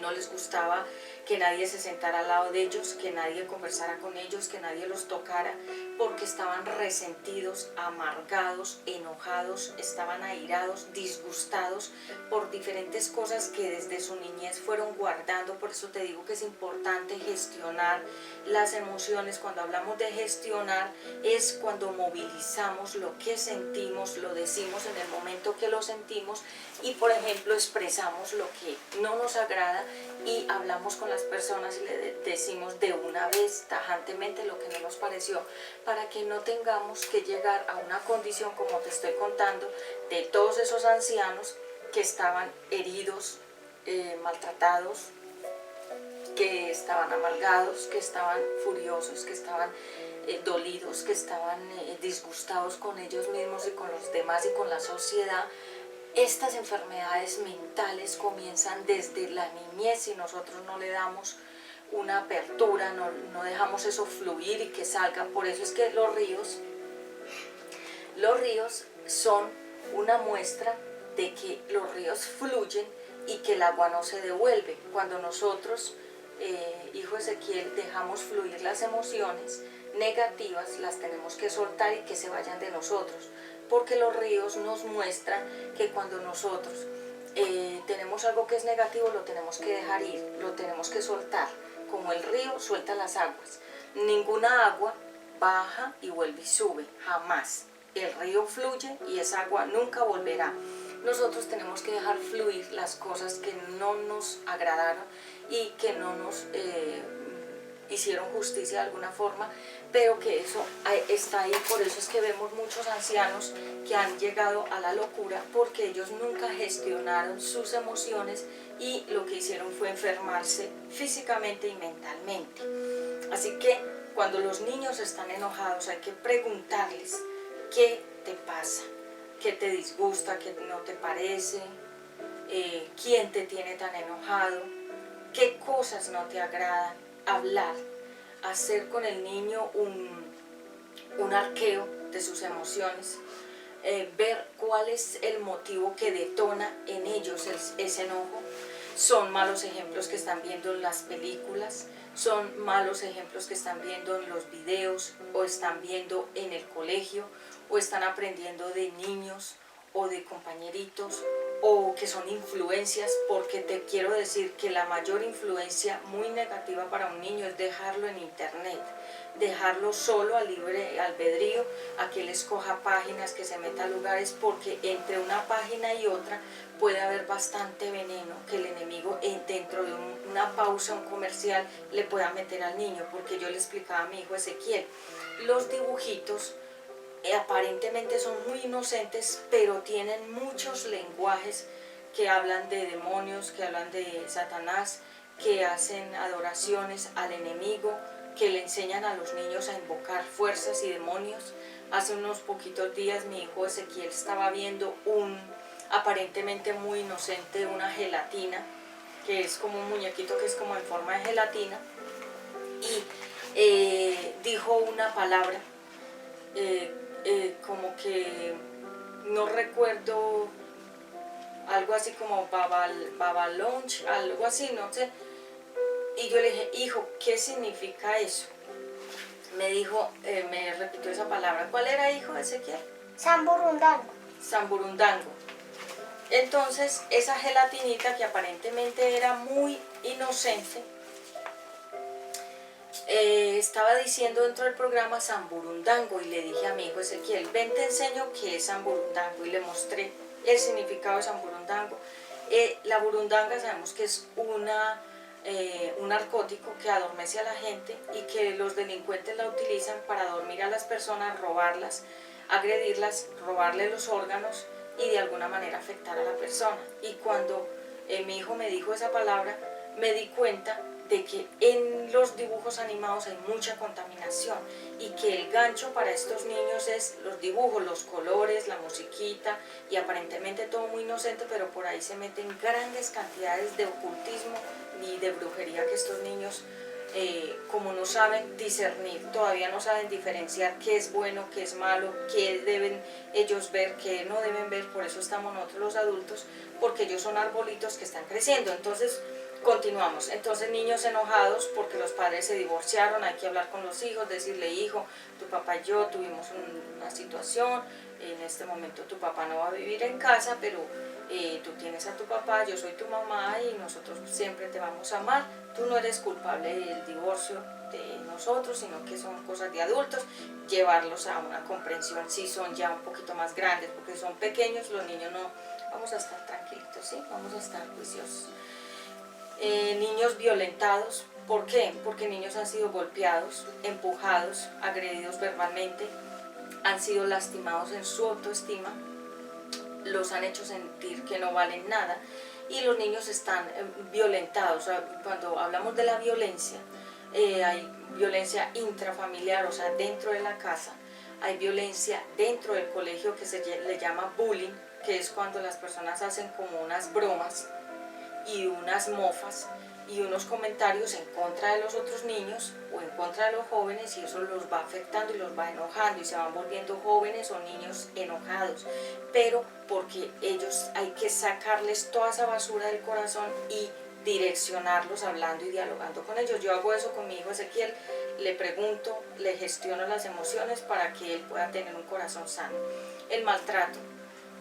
no les gustaba que nadie se sentara al lado de ellos, que nadie conversara con ellos, que nadie los tocara, porque estaban resentidos, amargados, enojados, estaban airados, disgustados por diferentes cosas que desde su niñez fueron guardando. Por eso te digo que es importante gestionar las emociones. Cuando hablamos de gestionar es cuando movilizamos lo que sentimos, lo decimos en el momento que lo sentimos y, por ejemplo, expresamos lo que no nos agrada y hablamos con las personas y le decimos de una vez tajantemente lo que no nos pareció, para que no tengamos que llegar a una condición como te estoy contando de todos esos ancianos que estaban heridos, maltratados, que estaban amargados, que estaban furiosos, que estaban dolidos, que estaban disgustados con ellos mismos y con los demás y con la sociedad. Estas enfermedades mentales comienzan desde la niñez si nosotros no le damos una apertura, no dejamos eso fluir y que salga. Por eso es que los ríos son una muestra de que los ríos fluyen y que el agua no se devuelve. Cuando nosotros, hijo Ezequiel, dejamos fluir las emociones negativas, las tenemos que soltar y que se vayan de nosotros, porque los ríos nos muestran que cuando nosotros tenemos algo que es negativo, lo tenemos que dejar ir, lo tenemos que soltar, como el río suelta las aguas. Ninguna agua baja y vuelve y sube, jamás. El río fluye y esa agua nunca volverá. Nosotros tenemos que dejar fluir las cosas que no nos agradaron y que no nos hicieron justicia de alguna forma, pero que eso está ahí. Por eso es que vemos muchos ancianos que han llegado a la locura, porque ellos nunca gestionaron sus emociones y lo que hicieron fue enfermarse físicamente y mentalmente. Así que cuando los niños están enojados hay que preguntarles qué te pasa, qué te disgusta, qué no te parece, quién te tiene tan enojado, qué cosas no te agradan. Hablar, hacer con el niño un arqueo de sus emociones, ver cuál es el motivo que detona en ellos ese enojo. Son malos ejemplos que están viendo en las películas, son malos ejemplos que están viendo en los videos, o están viendo en el colegio, o están aprendiendo de niños o de compañeritos, o que son influencias, porque te quiero decir que la mayor influencia muy negativa para un niño es dejarlo en internet, dejarlo solo a libre albedrío, a que él escoja páginas, que se meta a lugares, porque entre una página y otra puede haber bastante veneno que el enemigo dentro de una pausa, un comercial, le pueda meter al niño. Porque yo le explicaba a mi hijo Ezequiel, los dibujitos aparentemente son muy inocentes, pero tienen muchos lenguajes que hablan de demonios, que hablan de Satanás, que hacen adoraciones al enemigo, que le enseñan a los niños a invocar fuerzas y demonios. Hace unos poquitos días mi hijo Ezequiel estaba viendo aparentemente muy inocente, una gelatina, que es como un muñequito que es como en forma de gelatina, y dijo una palabra, como que no recuerdo, algo así como babalonch, algo así, no sé. Y yo le dije, hijo, ¿qué significa eso? Me dijo, me repitió esa palabra. ¿Cuál era, hijo Ezequiel? Samburundango. Samburundango. Entonces, esa gelatinita que aparentemente era muy inocente, estaba diciendo dentro del programa Samburundango, y le dije a mi hijo Ezequiel, ven te enseño qué es Samburundango, y le mostré el significado de Samburundango. La burundanga sabemos que es un narcótico que adormece a la gente y que los delincuentes la utilizan para dormir a las personas, robarlas, agredirlas, robarle los órganos y de alguna manera afectar a la persona. Y cuando mi hijo me dijo esa palabra, me di cuenta de que en los dibujos animados hay mucha contaminación y que el gancho para estos niños es los dibujos, los colores, la musiquita, y aparentemente todo muy inocente, pero por ahí se meten grandes cantidades de ocultismo y de brujería que estos niños como no saben discernir, todavía no saben diferenciar qué es bueno, qué es malo, qué deben ellos ver, qué no deben ver. Por eso estamos nosotros los adultos, porque ellos son arbolitos que están creciendo. Entonces continuamos. Entonces, niños enojados porque los padres se divorciaron, hay que hablar con los hijos, decirle: hijo, tu papá y yo tuvimos una situación, en este momento tu papá no va a vivir en casa, pero tú tienes a tu papá, yo soy tu mamá y nosotros siempre te vamos a amar. Tú no eres culpable del divorcio de nosotros, sino que son cosas de adultos. Llevarlos a una comprensión si son ya un poquito más grandes, porque si son pequeños, los niños no, vamos a estar tranquilitos, ¿sí? Vamos a estar juiciosos. Niños violentados, ¿por qué? Porque niños han sido golpeados, empujados, agredidos verbalmente, han sido lastimados en su autoestima, los han hecho sentir que no valen nada, y los niños están violentados. O sea, cuando hablamos de la violencia, hay violencia intrafamiliar, o sea, dentro de la casa, hay violencia dentro del colegio que se le llama bullying, que es cuando las personas hacen como unas bromas y unas mofas y unos comentarios en contra de los otros niños o en contra de los jóvenes, y eso los va afectando y los va enojando y se van volviendo jóvenes o niños enojados, pero porque ellos hay que sacarles toda esa basura del corazón y direccionarlos hablando y dialogando con ellos. Yo hago eso con mi hijo Ezequiel, le pregunto, le gestiono las emociones para que él pueda tener un corazón sano. El maltrato,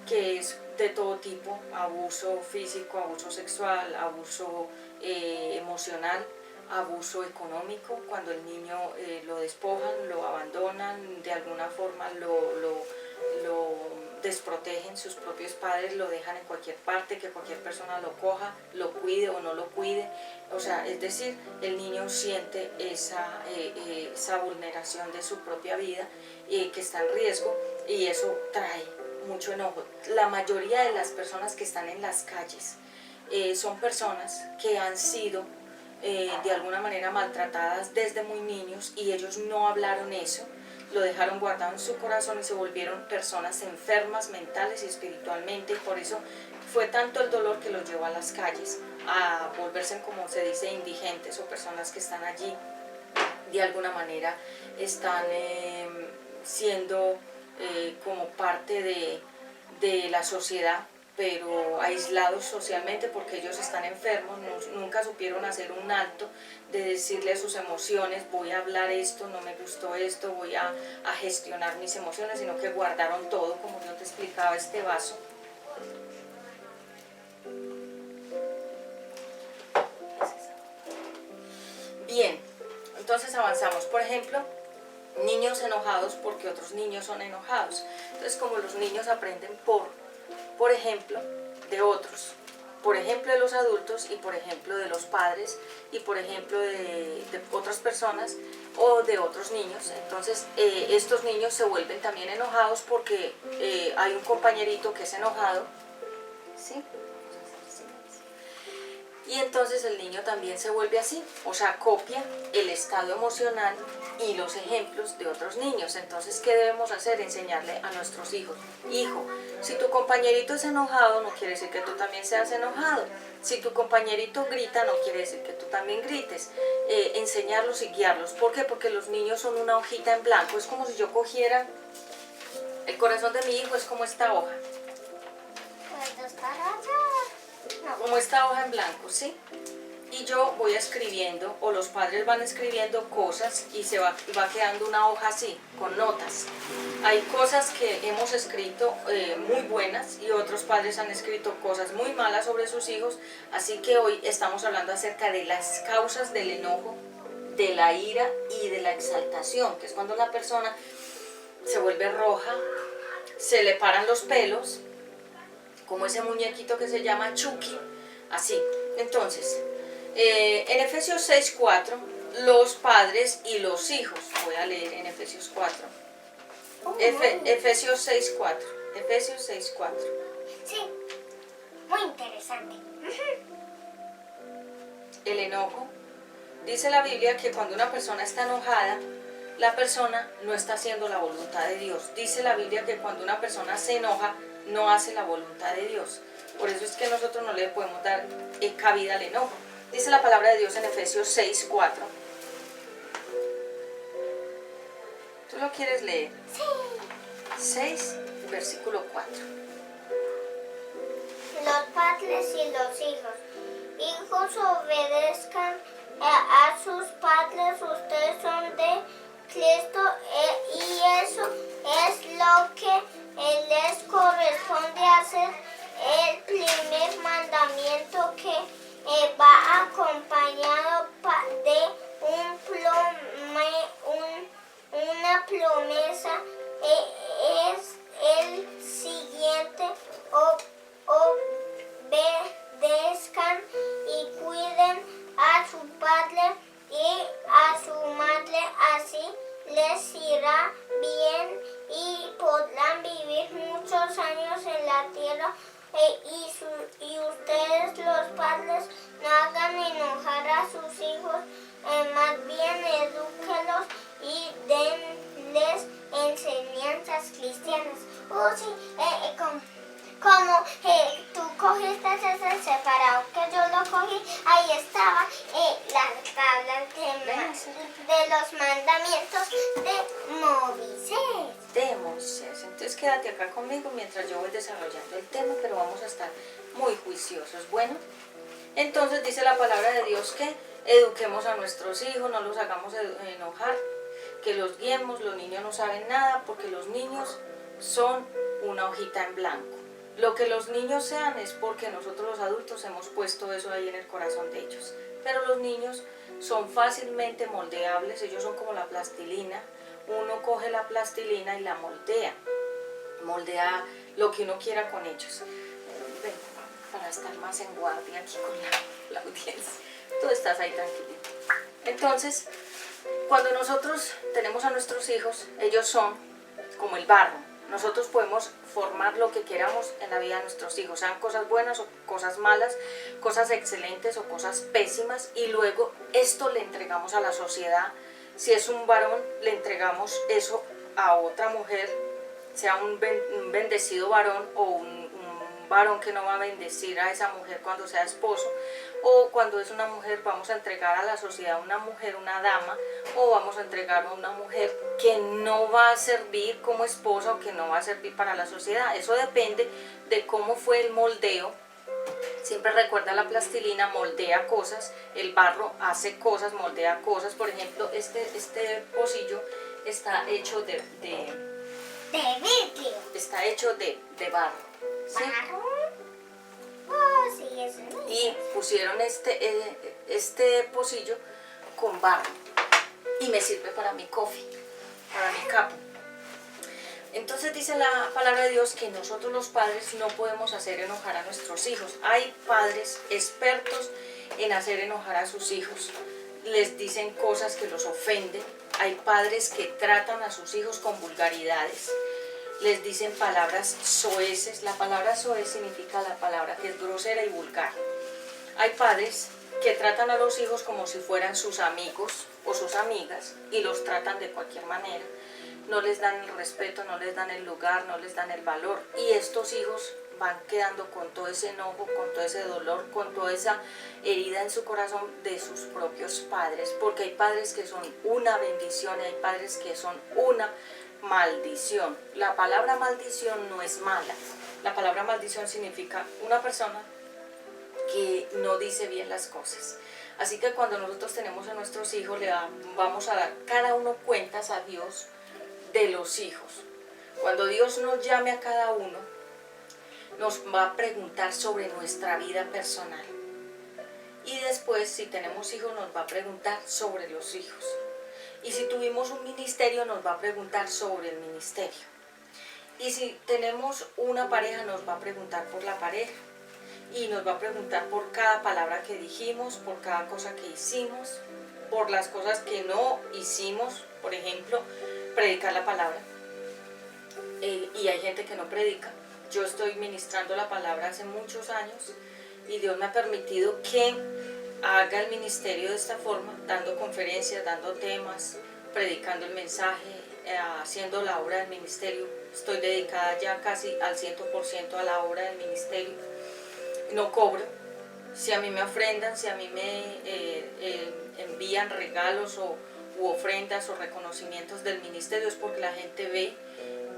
que es de todo tipo: abuso físico, abuso sexual, abuso emocional, abuso económico, cuando el niño lo despojan, lo abandonan, de alguna forma lo desprotegen sus propios padres, lo dejan en cualquier parte, que cualquier persona lo coja, lo cuide o no lo cuide. O sea, es decir, el niño siente esa vulneración de su propia vida, que está en riesgo, y eso trae mucho enojo. La mayoría de las personas que están en las calles son personas que han sido de alguna manera maltratadas desde muy niños, y ellos no hablaron eso, lo dejaron guardado en su corazón y se volvieron personas enfermas mentales y espiritualmente, y por eso fue tanto el dolor que los llevó a las calles, a volverse, como se dice, indigentes, o personas que están allí de alguna manera están siendo como parte de la sociedad, pero aislados socialmente porque ellos están enfermos, nunca supieron hacer un alto de decirle a sus emociones: voy a hablar esto, no me gustó esto, voy a gestionar mis emociones, sino que guardaron todo, como yo te explicaba, este vaso. Bien, entonces avanzamos. Por ejemplo, niños enojados porque otros niños son enojados. Entonces, como los niños aprenden por ejemplo, de otros, por ejemplo de los adultos, y por ejemplo de los padres, y por ejemplo de otras personas o de otros niños. Entonces estos niños se vuelven también enojados porque hay un compañerito que es enojado, ¿sí? Y entonces el niño también se vuelve así, o sea, copia el estado emocional y los ejemplos de otros niños. Entonces, ¿qué debemos hacer? Enseñarle a nuestros hijos: hijo, si tu compañerito es enojado, no quiere decir que tú también seas enojado. Si tu compañerito grita, no quiere decir que tú también grites. Enseñarlos y guiarlos. ¿Por qué? Porque los niños son una hojita en blanco. Es como si yo cogiera el corazón de mi hijo, es como esta hoja. Pues está rayada. No. Como esta hoja en blanco, ¿sí? Y yo voy escribiendo, o los padres van escribiendo cosas, y se va quedando una hoja así, con notas. Hay cosas que hemos escrito muy buenas, y otros padres han escrito cosas muy malas sobre sus hijos. Así que hoy estamos hablando acerca de las causas del enojo, de la ira y de la exaltación, que es cuando la persona se vuelve roja, se le paran los pelos, como ese muñequito que se llama Chucky, así. Entonces, en Efesios 6:4, los padres y los hijos, voy a leer en Efesios 4, Efesios 6:4, Efesios 6:4. Sí, muy interesante. El enojo, dice la Biblia que cuando una persona está enojada, la persona no está haciendo la voluntad de Dios. Dice la Biblia que cuando una persona se enoja, no hace la voluntad de Dios. Por eso es que nosotros no le podemos dar cabida al enojo. Dice la palabra de Dios en Efesios 6:4: ¿Tú lo quieres leer? Sí. 6, versículo 4. Los padres y los hijos. Hijos, obedezcan a sus padres. Ustedes son de Cristo y eso es lo que les corresponde hacer. El primer mandamiento que va acompañado de una promesa es el siguiente: obedezcan y cuiden a su padre y a su madre, así les irá bien y podrán vivir muchos años en la tierra. Y ustedes, los padres, no hagan enojar a sus hijos, más bien edúquenlos y denles enseñanzas cristianas. Sí, como tú cogiste ese separado que yo lo cogí, ahí estaba la tabla de los mandamientos de Moisés. De Moisés. Entonces quédate acá conmigo mientras yo voy desarrollando el tema, pero vamos a estar muy juiciosos. Bueno, entonces dice la palabra de Dios que eduquemos a nuestros hijos, no los hagamos enojar, que los guiemos. Los niños no saben nada porque los niños son una hojita en blanco. Lo que los niños sean es porque nosotros los adultos hemos puesto eso ahí en el corazón de ellos. Pero los niños son fácilmente moldeables, ellos son como la plastilina. Uno coge la plastilina y la moldea lo que uno quiera con ellos. Ven, para estar más en guardia aquí con la audiencia. Tú estás ahí tranquilito. Entonces, cuando nosotros tenemos a nuestros hijos, ellos son como el barro. Nosotros podemos formar lo que queramos en la vida de nuestros hijos, sean cosas buenas o cosas malas, cosas excelentes o cosas pésimas, y luego esto le entregamos a la sociedad. Si es un varón, le entregamos eso a otra mujer, sea un bendecido varón o un varón que no va a bendecir a esa mujer cuando sea esposo, o cuando es una mujer vamos a entregar a la sociedad una mujer, una dama, o vamos a entregar a una mujer que no va a servir como esposa o que no va a servir para la sociedad. Eso depende de cómo fue el moldeo. Siempre recuerda, la plastilina moldea cosas, el barro hace cosas, moldea cosas. Por ejemplo, este pocillo está hecho de vidrio. Está hecho de barro. ¿Sí? ¿Barro? Oh, sí, eso es. Y pusieron este pocillo con barro y me sirve para mi coffee, para mi capo. Entonces dice la palabra de Dios que nosotros los padres no podemos hacer enojar a nuestros hijos. Hay padres expertos en hacer enojar a sus hijos. Les dicen cosas que los ofenden. Hay padres que tratan a sus hijos con vulgaridades. Les dicen palabras soeces. La palabra soez significa la palabra que es grosera y vulgar. Hay padres que tratan a los hijos como si fueran sus amigos o sus amigas y los tratan de cualquier manera. No les dan el respeto, no les dan el lugar, no les dan el valor. Y estos hijos van quedando con todo ese enojo, con todo ese dolor, con toda esa herida en su corazón de sus propios padres. Porque hay padres que son una bendición y hay padres que son una maldición. La palabra maldición no es mala. La palabra maldición significa una persona que no dice bien las cosas. Así que cuando nosotros tenemos a nuestros hijos, le vamos a dar cada uno cuentas a Dios de los hijos. Cuando Dios nos llame a cada uno, nos va a preguntar sobre nuestra vida personal. Y después, si tenemos hijos, nos va a preguntar sobre los hijos. Y si tuvimos un ministerio, nos va a preguntar sobre el ministerio. Y si tenemos una pareja, nos va a preguntar por la pareja. Y nos va a preguntar por cada palabra que dijimos, por cada cosa que hicimos, por las cosas que no hicimos. Por ejemplo, predicar la palabra. Y hay gente que no predica. Yo estoy ministrando la palabra hace muchos años y Dios me ha permitido que haga el ministerio de esta forma, dando conferencias, dando temas, predicando el mensaje, haciendo la obra del ministerio. Estoy dedicada ya casi al 100% a la obra del ministerio. No cobro. Si a mí me ofrendan, si a mí me envían regalos o u ofrendas o reconocimientos del ministerio, es porque la gente ve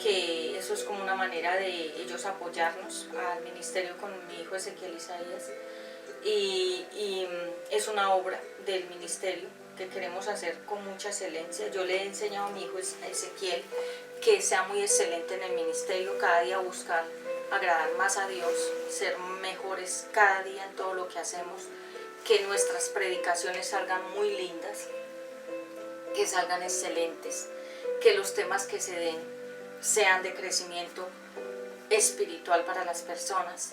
que eso es como una manera de ellos apoyarnos al ministerio con mi hijo Ezequiel Isaías, y es una obra del ministerio que queremos hacer con mucha excelencia. Yo le he enseñado a mi hijo Ezequiel que sea muy excelente en el ministerio, cada día buscar agradar más a Dios, ser mejores cada día en todo lo que hacemos, que nuestras predicaciones salgan muy lindas, que salgan excelentes, que los temas que se den sean de crecimiento espiritual para las personas,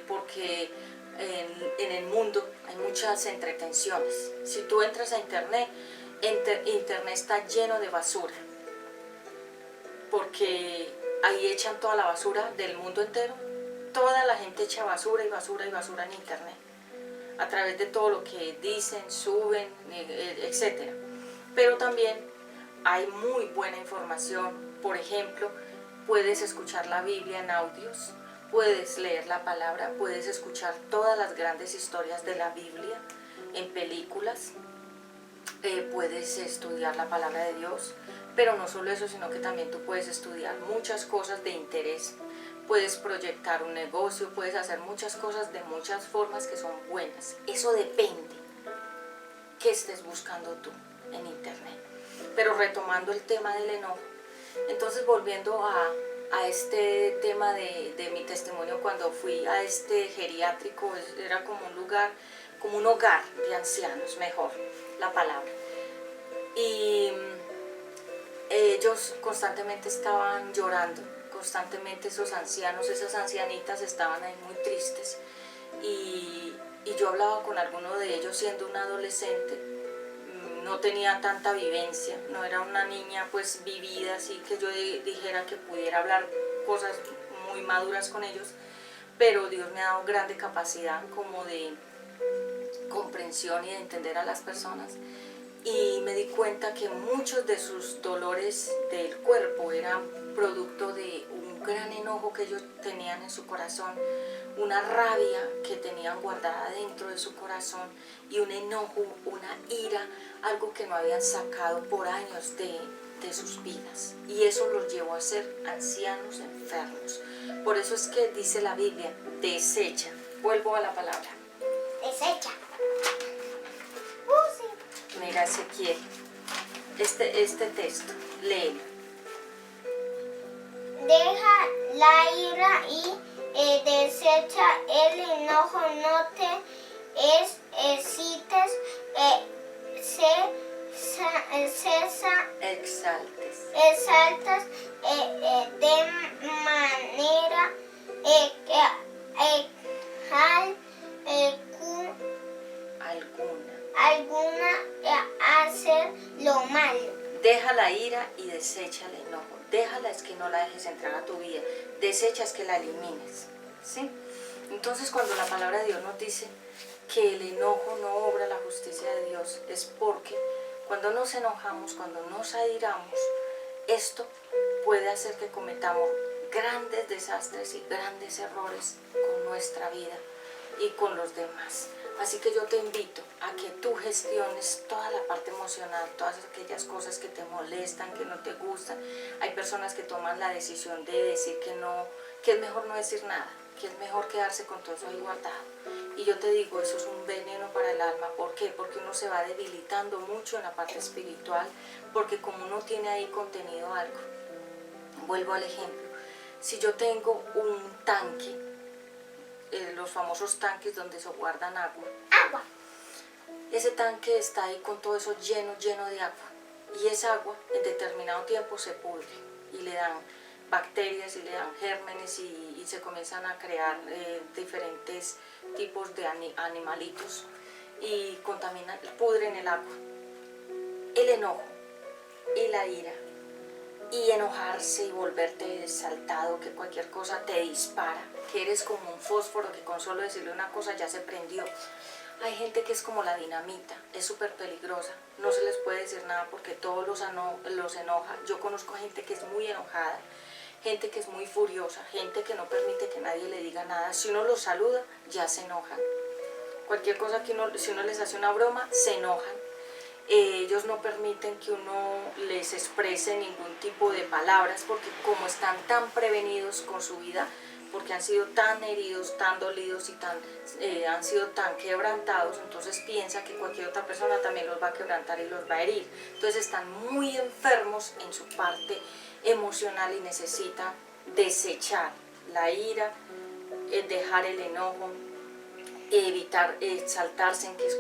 porque en el mundo hay muchas entretenciones. Si tú entras a internet, internet está lleno de basura, porque ahí echan toda la basura del mundo entero. Toda la gente echa basura y basura y basura en internet, a través de todo lo que dicen, suben, etc. Pero también hay muy buena información. Por ejemplo, puedes escuchar la Biblia en audios, puedes leer la palabra, puedes escuchar todas las grandes historias de la Biblia en películas, puedes estudiar la palabra de Dios, pero no solo eso, sino que también tú puedes estudiar muchas cosas de interés, puedes proyectar un negocio, puedes hacer muchas cosas de muchas formas que son buenas. Eso depende qué estés buscando tú en internet. Pero retomando el tema del enojo, entonces volviendo a este tema de mi testimonio, cuando fui a este geriátrico, era como un lugar, como un hogar de ancianos, mejor la palabra, y ellos constantemente estaban llorando, constantemente esos ancianos, esas ancianitas estaban ahí muy tristes, y yo hablaba con alguno de ellos siendo una adolescente. No tenía tanta vivencia, no era una niña pues vivida, así que yo dijera que pudiera hablar cosas muy maduras con ellos, pero Dios me ha dado grande capacidad como de comprensión y de entender a las personas, y me di cuenta que muchos de sus dolores del cuerpo eran producto de un gran enojo que ellos tenían en su corazón, una rabia que tenían guardada dentro de su corazón, y un enojo, una ira, algo que no habían sacado por años de sus vidas, y eso los llevó a ser ancianos enfermos. Por eso es que dice la Biblia, desecha. Vuelvo a la palabra. Desecha. Sí. Mira, Ezequiel, este texto, léelo. Deja la ira y desecha el enojo, no te excites, Exaltas. de manera alguna hacer lo malo. Deja la ira y desecha el enojo. Déjala, es que no la dejes entrar a tu vida. Desecha, es que la elimines, ¿sí? Entonces, cuando la palabra de Dios nos dice que el enojo no obra la justicia de Dios, es porque cuando nos enojamos, cuando nos airamos, esto puede hacer que cometamos grandes desastres y grandes errores con nuestra vida y con los demás. Así que yo te invito a que tú gestiones toda la parte emocional, todas aquellas cosas que te molestan, que no te gustan. Hay personas que toman la decisión de decir que no, que es mejor no decir nada, que es mejor quedarse con todo eso ahí guardado. Y yo te digo, eso es un veneno para el alma. ¿Por qué? Porque uno se va debilitando mucho en la parte espiritual, porque como uno tiene ahí contenido algo. Vuelvo al ejemplo. Si yo tengo un tanque, los famosos tanques donde se guardan agua. Ese tanque está ahí con todo eso lleno de agua. Y esa agua en determinado tiempo se pudre y le dan bacterias y le dan gérmenes y se comienzan a crear diferentes tipos de animalitos y contaminan, pudren el agua. El enojo y la ira y enojarse y volverte exaltado, que cualquier cosa te dispara, que eres como un fósforo que con solo decirle una cosa ya se prendió. Hay gente que es como la dinamita, es súper peligrosa, no se les puede decir nada porque todos los enoja. Yo conozco gente que es muy enojada, gente que es muy furiosa, gente que no permite que nadie le diga nada. Si uno los saluda, ya se enojan. Cualquier cosa que si uno les hace una broma, se enojan. Ellos no permiten que uno les exprese ningún tipo de palabras, porque como están tan prevenidos con su vida, porque han sido tan heridos, tan dolidos y han sido tan quebrantados, entonces piensa que cualquier otra persona también los va a quebrantar y los va a herir. Entonces están muy enfermos en su parte emocional y necesitan desechar la ira, dejar el enojo, evitar exaltarse, que es